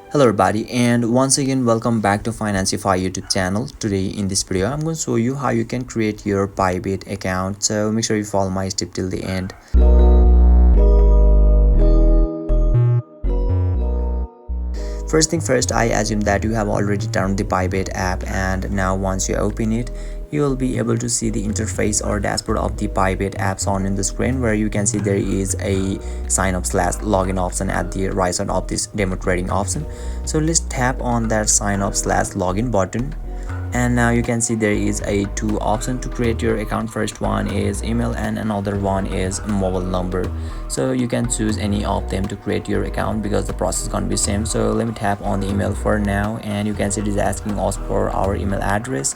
Hello everybody, and once again welcome back to Financify YouTube channel. Today in this video I'm going to show you how you can create your Bybit account, so make sure you follow my step till the end. First thing first, I assume that you have already downloaded the Bybit app, and now once you open it, you will be able to see the interface or dashboard of the Bybit apps on in the screen, where you can see there is a sign up / login option at the right side of this demo trading option. So let's tap on that sign up / login button, and now you can see there is a two option to create your account. First one is email and another one is mobile number, so you can choose any of them to create your account because the process is gonna be same. So let me tap on the email for now, and you can see it is asking us for our email address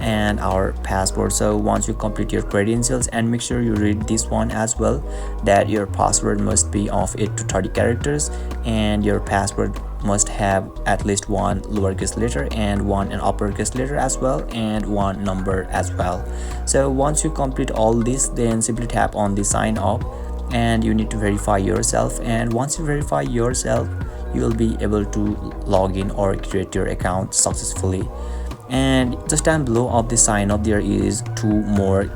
and our password. So once you complete your credentials, and make sure you read this one as well, that your password must be of 8 to 30 characters and your password must have at least one lowercase letter and one an uppercase letter as well, and one number as well. So once you complete all this, then simply tap on the sign up, and you need to verify yourself. And once you verify yourself, you will be able to log in or create your account successfully. And just down below of the sign up, there is two more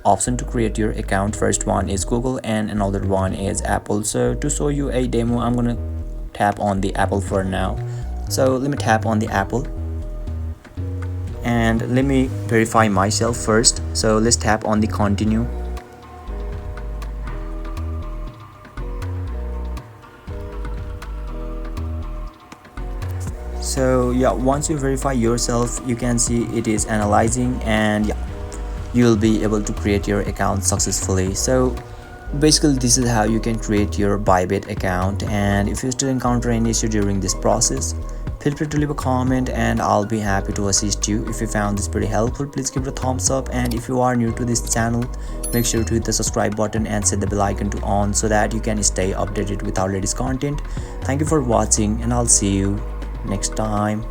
option to create your account. First one is Google and another one is Apple. So to show you a demo, I'm gonna tap on the Apple for now. So let me tap on the Apple, and let me verify myself first. So let's tap on the continue. So yeah, once you verify yourself, you can see it is analyzing, and yeah, you will be able to create your account successfully. So basically this is how you can create your Bybit account, and if you still encounter any issue during this process, feel free to leave a comment and I'll be happy to assist you. If you found this pretty helpful, please give it a thumbs up, and if you are new to this channel, make sure to hit the subscribe button and set the bell icon to on so that you can stay updated with our latest content. Thank you for watching, and I'll see you next time.